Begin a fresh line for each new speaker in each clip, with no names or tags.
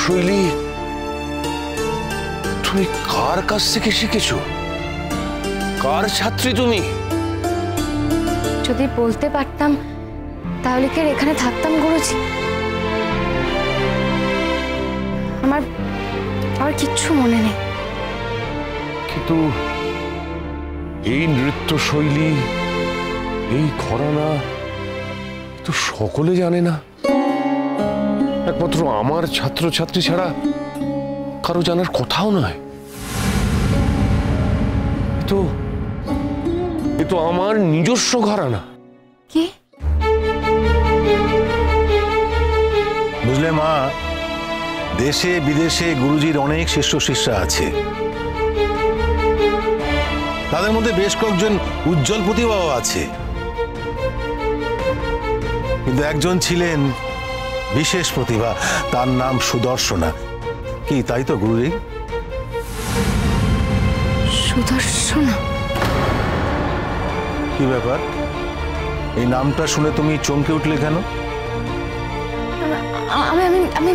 নৃত্যশৈলী তুমি কার কাছ থেকে শিখেছো? কার ছাত্রী তুমি?
যদি বলতে পারতাম তাহলে কি আর এখানে থাকতাম গুরুজি? আমার কিচ্ছু মনে নেই।
কিন্তু এই নৃত্যশৈলী, এই ঘরানা তো সকলে জানে না। একমাত্র আমার ছাত্রছাত্রী ছাড়া কারো জানার কথাও নয়। এ তো আমার নিজস্ব ঘরানা।
কি
বুঝলে মা, দেশে বিদেশে গুরুজির অনেক শিষ্য শিষ্যা আছে। তাদের মধ্যে বেশ কয়েকজন উজ্জ্বল প্রতিভাও আছে, কিন্তু একজন ছিলেন বিশেষ প্রতিভা, তার নাম সুদর্শনা। কি তাই তো গুরুজি?
সুদর্শনা?
কি ব্যাপার, এই নামটা শুনে তুমি চমকে উঠলে কেন?
আমি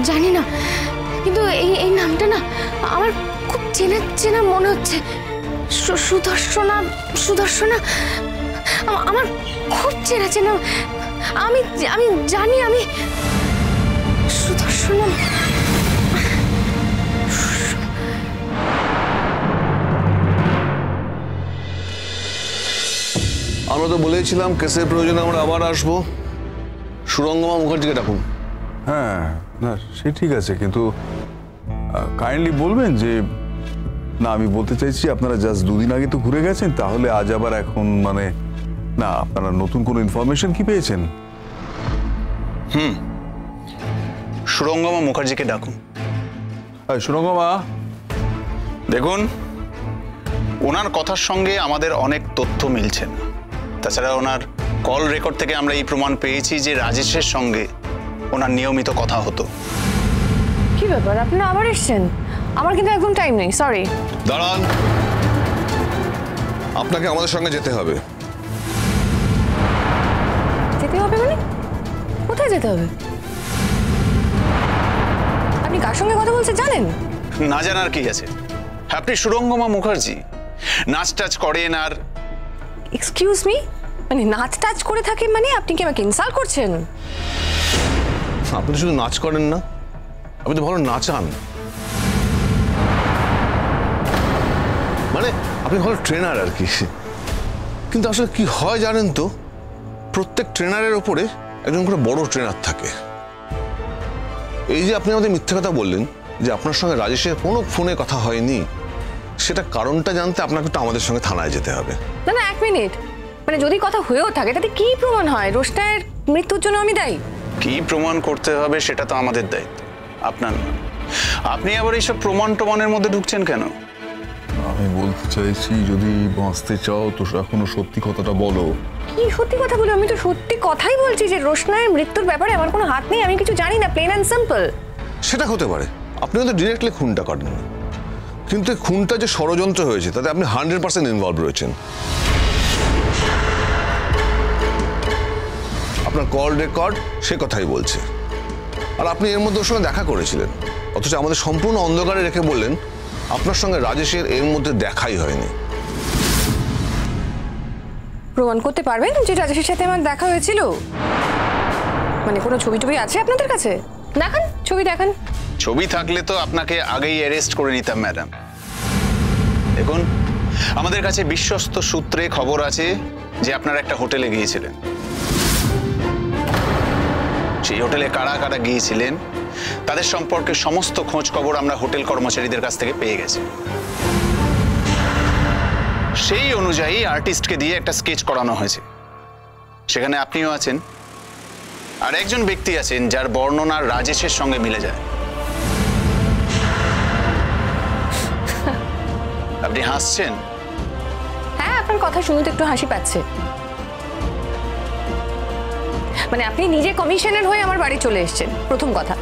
জানি না, কিন্তু এই নামটা না আমার খুব চেনা চেনা মনে হচ্ছে। সুদর্শনা, সুদর্শনা আমার খুব চেনা চেনা। আমি জানি আমি সুদর্শনা।
আমরা তো বলেছিলাম কেসের প্রয়োজনে আমরা আবার আসবো। সুরঙ্গমা মুখার্জিকে ডাকুন।
হ্যাঁ, না সে ঠিক আছে, কিন্তু কাইন্ডলি বলবেন যে, না আমি বলতে চাইছি আপনারা জাস্ট দুদিন আগে তো ঘুরে গেছেন, তাহলে আজ আবার এখন মানে না আপনারা নতুন কোনো ইনফরমেশন কি পেয়েছেন?
সুরঙ্গমা মুখার্জিকে ডাকুন।
সুরঙ্গমা,
দেখুন, ওনার কথার সঙ্গে আমাদের অনেক তথ্য মিলছে না। তাছাড়া ওনার কল রেকর্ড থেকে আমরা এই প্রমাণ পেয়েছি যে রাজেশের সঙ্গে ওনার নিয়মিত কথা হতো।
কি ব্যাপার, আপনি আবার এসেছেন? আমার কিন্তু একদম টাইম নেই, সরি।
দাঁড়ান, আপনাকে আমাদের সঙ্গে যেতে হবে।
যেতে হবে মানে? কোথায় যেতে হবে? আপনি কার সঙ্গে কথা বলছেন জানেন?
না জানার কি আছে, আপনি সুরঙ্গমা মুখার্জি, নাচ টাচ করেন। আর
এক্সকিউজ মি, মানে নাচ টাচ করে থাকে মানে? আপনি কি আমাকে ইনসাল্ট করছেন?
আপনি শুধু নাচ করেন না, আপনি তো ভালো নাচান। মানে আপনি ভালো ট্রেনার আর কি। কিন্তু আসলে কি হয় জানেন তো, প্রত্যেক ট্রেনারের ওপরে একজন করে বড় ট্রেনার থাকে। এই যে আপনি আমাদের মিথ্যে কথা বললেন যে আপনার সঙ্গে রাজেশের কোনো ফোনে কথা হয়নি, সেটা কারণটা জানতে আপনাকে একটু আমাদের সঙ্গে থানায় যেতে হবে।
না না, এক মিনিট, মানে যদি কথা হয়েও থাকে তাতে কি প্রমাণ হয়? রোশনায়ের মৃত্যুর জন্য আমি দায়ী?
কি প্রমাণ করতে হবে সেটা তো আমাদের দায়িত্ব, আপনার না। আপনি আবার এইসব প্রমাণের মধ্যে ঢুকছেন কেন?
আমি বলতে চাইছি যদি বাঁচতে চাও তো এখনো সত্যি কথাটা বলো।
কি সত্যি কথা বলি? আমি তো সত্যি কথাই বলছি যে রোশনায়ের মৃত্যুর ব্যাপারে আমার কোনো হাত নেই, আমি কিছু জানি না, প্লেন অ্যান্ড সিম্পল।
সেটা হতে পারে, আপনি হয়তো ডিরেক্টলি খুনটা করেন না, কিন্তু এই খুনটা যে ষড়যন্ত্র হয়েছে তাতে আপনি 100% ইনভলভ রয়েছেন। আপনার কল রেকর্ড সে কথাই বলছে। আর আপনি এর মধ্যে ওর সঙ্গে দেখা করেছিলেন, অথচ আমাদের সম্পূর্ণ অন্ধকারে রেখে বললেন আপনার সঙ্গে রাজেশের এর মধ্যে দেখাই হয়নি।
প্রমাণ করতে পারবেন যে রাজেশের সাথে আমার দেখা হয়েছিল? মানে কোনো ছবি টবি আছে আপনাদের কাছে? দেখান, ছবি দেখান।
ছবি থাকলে তো আপনাকে আগেই অ্যারেস্ট করে নিতাম ম্যাডাম। দেখুন, আমাদের কাছে বিশ্বস্ত সূত্রে খবর আছে যে আপনারা একটা হোটেলে গিয়েছিলেন। সেই হোটেলে কারা কারা গিয়েছিলেন তাদের সম্পর্কে সমস্ত খোঁজ খবর আমরা হোটেল কর্মচারীদের কাছ থেকে পেয়ে গেছি। সেই অনুযায়ী আর্টিস্টকে দিয়ে একটা স্কেচ করানো হয়েছে, সেখানে আপনিও আছেন। আর একজন ব্যক্তি আছেন যার বর্ণনা রাজেশের সঙ্গে মিলে যায়। আপনি হাসছেন?
হ্যাঁ, আপনার কথা শুনে তো একটু হাসি পাচ্ছে। মানে আপনি নিজে কমিশনার হয়ে আমার বাড়ি চলে এসেছেন, প্রথম কথা।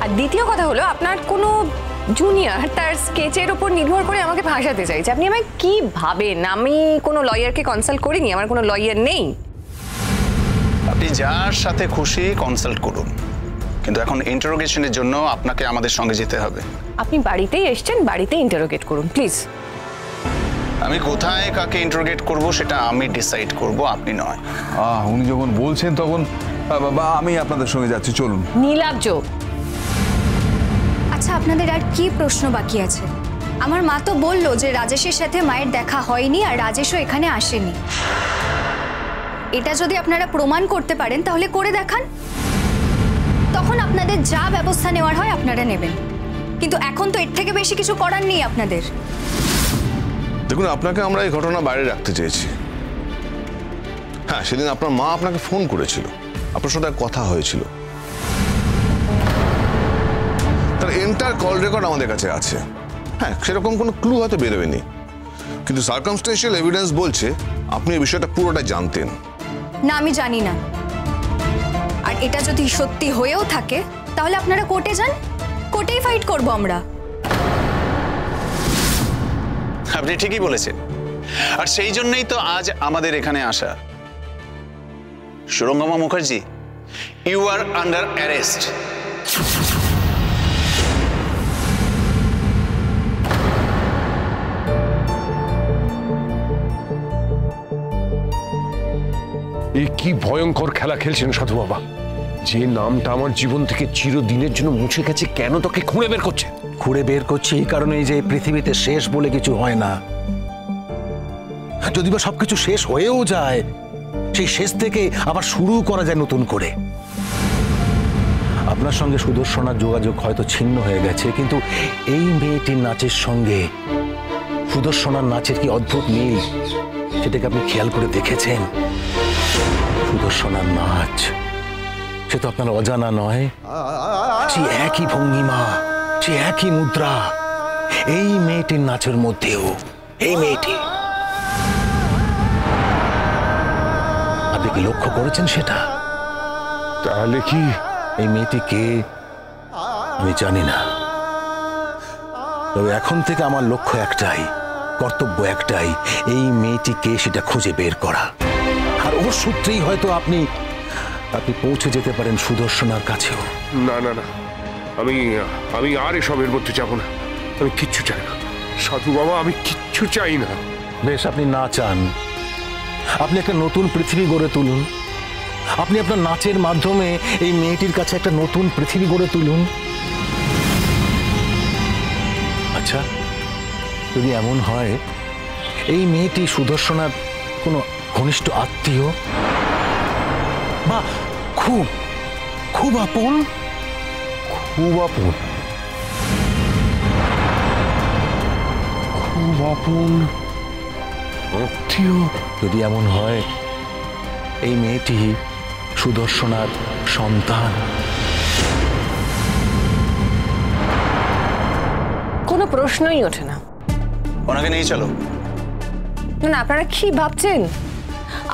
আর দ্বিতীয় কথা হলো আপনার কোনো জুনিয়র তার স্কেচের উপর নির্ভর করে আমাকে ভাসাতে চাইছে। আপনি আমায় কি ভাবেন? আমি কোনো লয়ারকে কনসাল্ট করিনি, আমার কোনো লয়ার নেই।
আপনি যার সাথে খুশি কনসাল্ট করুন, কিন্তু এখন ইন্টারোগেশনের জন্য আপনাকে আমাদের সঙ্গে যেতে হবে।
আপনি বাড়িতেই এসছেন, বাড়িতে ইন্টারোগেট করুন প্লিজ।
আমি কোথায় কাকে ইন্টারোগেট করব সেটা আমি ডিসাইড করব, আপনি নয়।
উনি যখন বলছেন তখন বাবা আমি আপনাদের সঙ্গে যাচ্ছি, চলুন।
নীলাব্জ,
আচ্ছা আপনাদের আর কি প্রশ্ন বাকি আছে? আমার মা তো বললো যে রাজেশের সাথে মায়ের দেখা হয়নি আর রাজেশও এখানে আসেনি। এটা যদি আপনারা প্রমাণ করতে পারেন তাহলে করে দেখান, তখন আপনাদের যা ব্যবস্থা নেওয়ার হয় আপনারা নেবেন, কিন্তু এখন তো এর থেকে বেশি কিছু করার নেই আপনাদের।
দেখুন, আপনাকে আমরা এই ঘটনা বাইরে রাখতে চেয়েছি। হ্যাঁ, সেদিন আপনার মা আপনাকে ফোন করেছিল, আপনার সাথে কথা হয়েছিল, তার এন্টার কল রেকর্ড আমাদের কাছে আছে। হ্যাঁ, সেরকম কোনো ক্লু হয়তো বেরোবেনি, কিন্তু সার্কামস্টেন্সিয়াল এভিডেন্স বলছে আপনি এই বিষয়টা পুরোটা জানতেন।
না, আমি জানি না। আর এটা যদি সত্যি হয়েও থাকে তাহলে আপনারা কোর্টে যান, কোর্টেই ফাইট করব আমরা।
আপনি ঠিকই বলেছেন, আর সেই জন্যই তো আজ আমাদের এখানে আসা। Surangama Mukherjee, you are under arrest.
এই কি ভয়ঙ্কর খেলা খেলছেন সাধু বাবা? যে নামটা আমার জীবন থেকে চিরদিনের জন্য মুছে গেছে, কেন তোকে খুঁড়ে বের করছে?
খুঁড়ে বের করছি এই কারণেই যে পৃথিবীতে শেষ বলে কিছু হয় না। যদি বা সবকিছু শেষ হয়েও যায়, সেই শেষ থেকে আবার শুরু করা যায় নতুন করে। আপনার সঙ্গে সুদর্শনার যোগাযোগ হয়তো ছিন্ন হয়ে গেছে, কিন্তু এই মেয়েটির নাচের সঙ্গে সুদর্শনার নাচের কি অদ্ভুত মিল, সেটাকে আপনি খেয়াল করে দেখেছেন? সুদর্শনার নাচ সে তো আপনার অজানা নয়। সে একই ভঙ্গিমা, সে একই মুদ্রা এই মেয়েটির নাচের মধ্যেও। এই মেয়েটি, আপনি কি লক্ষ্য করেছেন সেটা?
তাহলে কি
এই মেয়েটি কে আমি জানি না, তবে এখন থেকে আমার লক্ষ্য একটাই, কর্তব্য একটাই, এই মেয়েটি কে সেটা খুঁজে বের করা। আর ওর সূত্রেই হয়তো আপনি পৌঁছে যেতে পারেন সুদর্শনার কাছেও।
না না না, আমি আর এসবের মধ্যে যাব না। আমি কিচ্ছু চাই না সাধু বাবা, আমি কিচ্ছু চাই না।
বেশ, আপনি না চান, আপনি একটা নতুন পৃথিবী গড়ে তুলুন। আপনি আপনার নাচের মাধ্যমে এই মেয়েটির কাছে একটা নতুন পৃথিবী গড়ে তুলুন। আচ্ছা, যদি এমন হয় এই মেয়েটি সুদর্শনার কোনো ঘনিষ্ঠ আত্মীয় বা খুব খুব আপন,
খুব আপন, খুব আপন আত্মীয়,
যদি এমন হয় এই মেয়েটি সুদর্শনার সন্তান,
কোনো প্রশ্নই ওঠে না।
ওনাকে নিয়ে চলো।
না, আপনারা কি ভাবছেন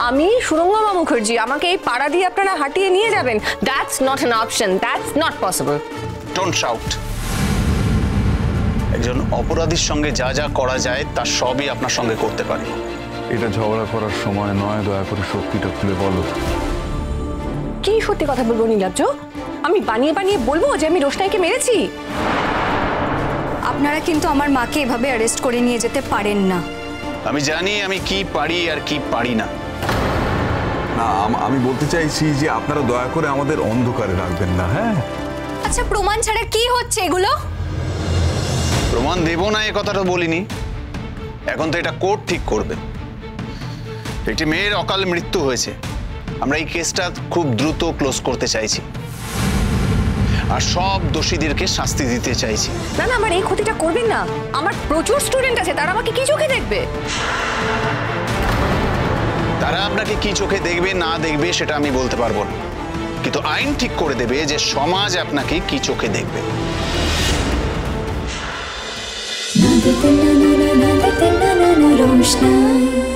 আমি সুরঙ্গমা মুখার্জি, আমাকে এই পাড়া দিয়ে আপনারা হাঁটিয়ে নিয়ে যাবেন? That's not an option, that's not possible.
Don't shout. একজন অপরাধীর সঙ্গে যা যা করা যায় তার সবই আপনার সঙ্গে করতে পারে।
এটা ঝগড়া করার সময় নয়, দয়া করে সত্যিটা খুলে বলো।
কি সত্যি কথা বলবো নীলাব্জ? আমি বানিয়ে বানিয়ে বলবো যে আমি রোশনাইকে মেরেছি?
আপনারা কিন্তু আমার মাকে এভাবে অ্যারেস্ট করে নিয়ে যেতে পারেন না।
আমি জানি আমি কি পারি আর কি পারি না।
না, আমি বলতে চাইছি যে আপনারা দয়া করে আমাদের অন্ধকারে রাখবেন না। হ্যাঁ,
আচ্ছা, প্রমাণ ছাড়া কি হচ্ছে এগুলো?
প্রমাণ দেব না এ কথাটা বলিনি, এখন তো এটা কোর্ট ঠিক করবে। একটি মেয়ের অকাল মৃত্যু হয়েছে, আমরা এই কেসটা খুব দ্রুত ক্লোজ করতে চাইছি আর সব দোষীদেরকে শাস্তি দিতে চাইছি।
না না, আমার এই ক্ষতিটা করবেন না। আমার প্রচুর স্টুডেন্ট আছে, তারা আমাকে কি চোখে দেখবে?
তারা আপনাকে কি চোখে দেখবে না দেখবে সেটা আমি বলতে পারবো না, কিন্তু আইন ঠিক করে দেবে যে সমাজ আপনাকে কি চোখে দেখবে।
रोशनाई।